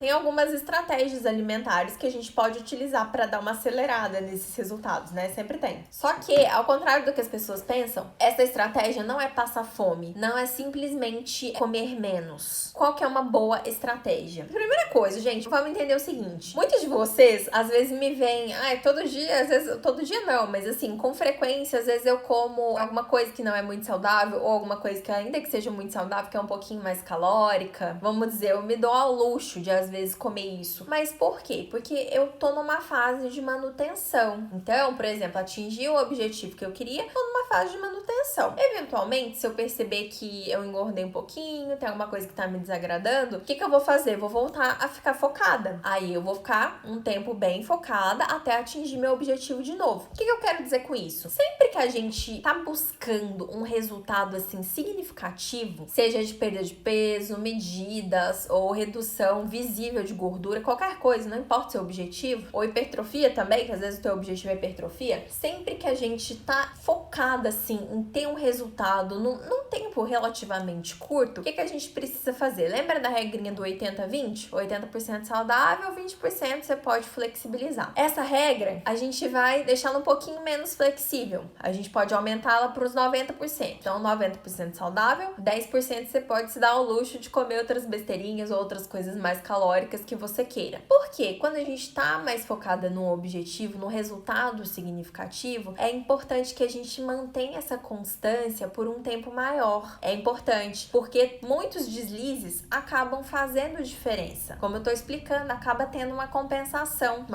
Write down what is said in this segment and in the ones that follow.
Tem algumas estratégias alimentares que a gente pode utilizar para dar uma acelerada nesses resultados, né? Sempre tem. Só que, ao contrário do que as pessoas pensam, essa estratégia não é passar fome, não é simplesmente comer menos. Qual que é uma boa estratégia? Primeira coisa, gente, vamos entender o seguinte. Muitos de vocês, às vezes, me veem, todo dia, às vezes, todo dia não, mas assim, com frequência, às vezes eu como alguma coisa que não é muito saudável, ou alguma coisa que ainda que seja muito saudável, que é um pouquinho mais calórica. Vamos dizer, eu me dou ao luxo de, às vezes, comer isso. Mas por quê? Porque eu tô numa fase de manutenção. Então, por exemplo, atingir o objetivo que eu queria, tô numa fase de manutenção. Eventualmente, se eu perceber que eu engordei um pouquinho, tem alguma coisa que tá me desagradando, o que eu vou fazer? Vou voltar a ficar focada. Aí eu vou ficar um tempo bem focada até atingir meu objetivo de novo. O que eu quero dizer com isso? Sempre que a gente tá buscando um resultado assim significativo, seja de perda de peso, medidas ou redução visível de gordura, qualquer coisa, não importa o seu objetivo, ou hipertrofia também, que às vezes o teu objetivo é hipertrofia, sempre que a gente tá focada assim em ter um resultado num tempo relativamente curto, o que a gente precisa fazer? Lembra da regrinha do 80-20? 80% saudável, 20% você pode flexibilizar. Essa regra, a gente vai deixá-la um pouquinho menos flexível. A gente pode aumentá-la para os 90%. Então, 90% saudável, 10% você pode se dar ao luxo de comer outras besteirinhas ou outras coisas mais calóricas que você queira. Por quê? Quando a gente tá mais focada no objetivo, no resultado significativo, é importante que a gente mantenha essa constância por um tempo maior. É importante, porque muitos deslizes acabam fazendo diferença. Como eu tô explicando, acaba tendo uma compensação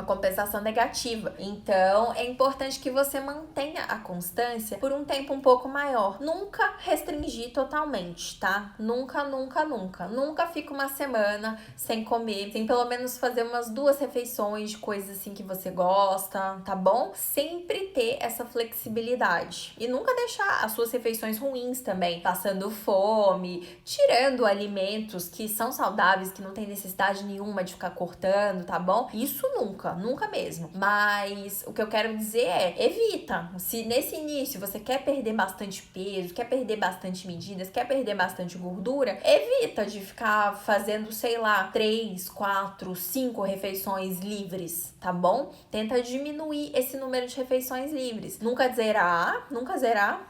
negativa. Então, é importante que você mantenha a constância por um tempo um pouco maior. Nunca restringir totalmente, tá? Nunca, nunca, nunca. Nunca fica uma semana sem comer, sem pelo menos fazer umas 2 refeições de coisas assim que você gosta, tá bom? Sempre ter essa flexibilidade. E nunca deixar as suas refeições ruins também, passando fome, tirando alimentos que são saudáveis, que não tem necessidade nenhuma de ficar cortando, tá bom? Isso nunca, nunca mesmo. Mas o que eu quero dizer é, evita. Se nesse início você quer perder bastante peso, quer perder bastante medidas, quer perder bastante gordura, evita de ficar fazendo, sei lá, 3, 4, 5 refeições livres, tá bom? Tenta diminuir esse número de refeições livres. Nunca zerar,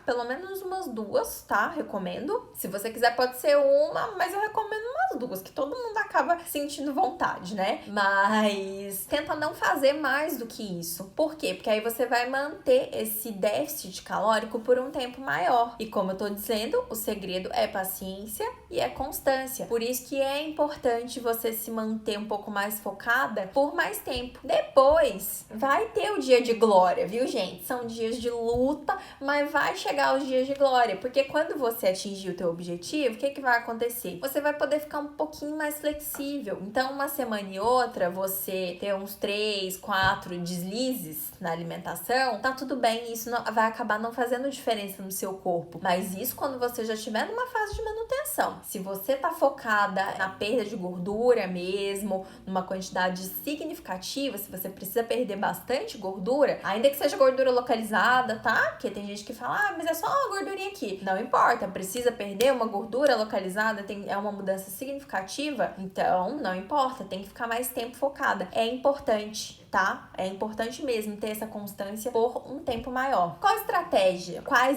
pelo menos umas 2, tá? Recomendo. Se você quiser pode ser uma, mas eu recomendo umas 2, que todo mundo acaba sentindo vontade, né? Mas tenta não fazer mais do que isso. Por quê? Porque aí você vai manter esse déficit calórico por um tempo maior. E como eu tô dizendo, o segredo é paciência e é constância. Por isso que é importante você se manter um pouco mais focada por mais tempo. Depois, vai ter o dia de glória, viu, gente? São dias de luta, mas vai chegar os dias de glória. Porque quando você atingir o teu objetivo, o que vai acontecer? Você vai poder ficar um pouquinho mais flexível. Então, uma semana e outra, você ter uns 3, 4 deslizes na alimentação, tá tudo bem. Isso não, vai acabar não fazendo diferença no seu corpo. Mas isso quando você já estiver numa fase de manutenção. Se você tá focada na perda de gordura mesmo, numa quantidade significativa, se você precisa perder bastante gordura, ainda que seja gordura localizada, tá? Porque tem gente que fala, mas é só uma gordurinha aqui. Não importa, precisa perder uma gordura localizada, é uma mudança significativa, então não importa, tem que ficar mais tempo focada. É importante, tá? É importante mesmo ter essa constância por um tempo maior. Quais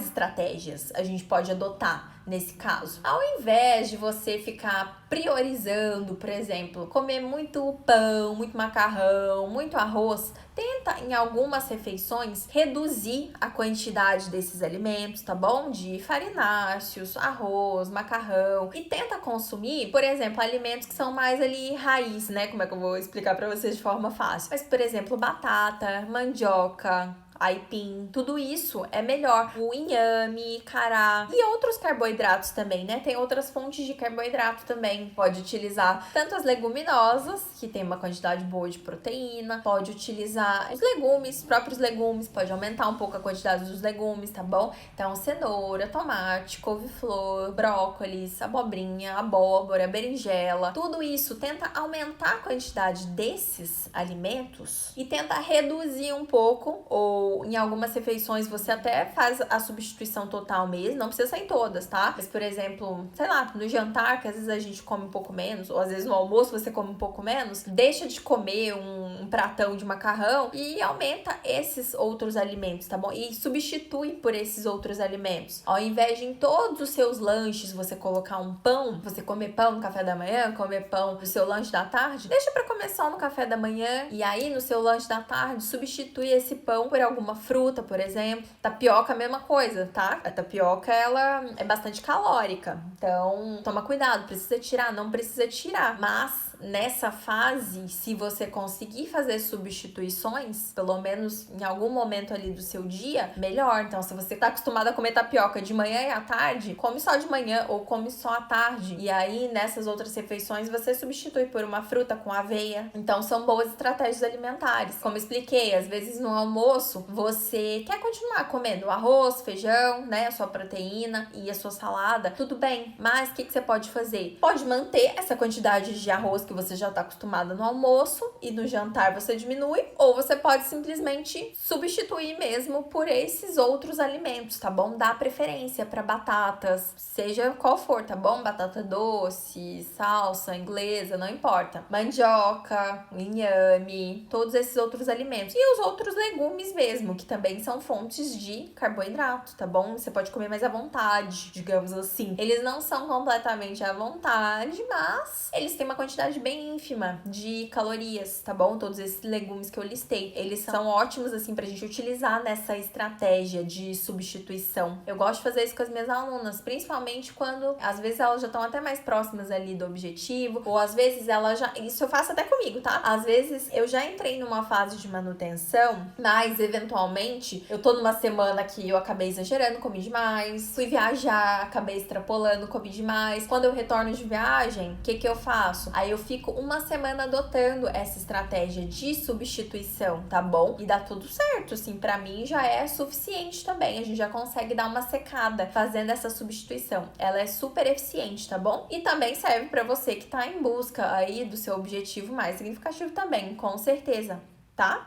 estratégias a gente pode adotar nesse caso? Ao invés de você ficar priorizando, por exemplo, comer muito pão, muito macarrão, muito arroz, tenta em algumas refeições reduzir a quantidade desses alimentos, tá bom? De farináceos, arroz, macarrão, e tenta consumir, por exemplo, alimentos que são mais ali raiz, né? Como é que eu vou explicar pra vocês de forma fácil? Mas, por exemplo, batata, mandioca, aipim, tudo isso é melhor. O inhame, cará e outros carboidratos também, né? Tem outras fontes de carboidrato também. Pode utilizar tanto as leguminosas, que tem uma quantidade boa de proteína, pode utilizar os legumes, próprios legumes, pode aumentar um pouco a quantidade dos legumes, tá bom? Então, cenoura, tomate, couve-flor, brócolis, abobrinha, abóbora, berinjela, tudo isso tenta aumentar a quantidade desses alimentos e tenta reduzir um pouco ou ou em algumas refeições você até faz a substituição total mesmo, não precisa ser em todas, tá? Mas, por exemplo, sei lá, no jantar, que às vezes a gente come um pouco menos, ou às vezes no almoço você come um pouco menos, deixa de comer um pratão de macarrão e aumenta esses outros alimentos, tá bom? E substitui por esses outros alimentos. Ao invés de em todos os seus lanches você colocar um pão, você comer pão no café da manhã, comer pão no seu lanche da tarde, deixa pra comer só no café da manhã e aí no seu lanche da tarde substitui esse pão por alguma fruta, por exemplo. Tapioca, a mesma coisa, tá? A tapioca, ela é bastante calórica, então toma cuidado, precisa tirar, não precisa tirar, mas nessa fase, se você conseguir fazer substituições, pelo menos em algum momento ali do seu dia, melhor. Então, se você tá acostumado a comer tapioca de manhã e à tarde, come só de manhã ou come só à tarde. E aí, nessas outras refeições, você substitui por uma fruta com aveia. Então, são boas estratégias alimentares. Como expliquei, às vezes no almoço, você quer continuar comendo arroz, feijão, né, a sua proteína e a sua salada, tudo bem. Mas o que você pode fazer? Pode manter essa quantidade de arroz que você já está acostumada no almoço e no jantar você diminui, ou você pode simplesmente substituir mesmo por esses outros alimentos, tá bom? Dá preferência para batatas, seja qual for, tá bom? Batata doce, salsa inglesa, não importa. Mandioca, inhame, todos esses outros alimentos. E os outros legumes mesmo, que também são fontes de carboidrato, tá bom? Você pode comer mais à vontade, digamos assim. Eles não são completamente à vontade, mas eles têm uma quantidade bem ínfima de calorias, tá bom? Todos esses legumes que eu listei, eles são ótimos, assim, pra gente utilizar nessa estratégia de substituição. Eu gosto de fazer isso com as minhas alunas, principalmente quando, às vezes, elas já estão até mais próximas ali do objetivo, ou às vezes elas já... Isso eu faço até comigo, tá? Às vezes, eu já entrei numa fase de manutenção, mas, eventualmente, eu tô numa semana que eu acabei exagerando, comi demais, fui viajar, acabei extrapolando, comi demais. Quando eu retorno de viagem, o que eu faço? Aí eu fico uma semana adotando essa estratégia de substituição, tá bom? E dá tudo certo, assim, pra mim já é suficiente também. A gente já consegue dar uma secada fazendo essa substituição. Ela é super eficiente, tá bom? E também serve pra você que tá em busca aí do seu objetivo mais significativo também, com certeza, tá?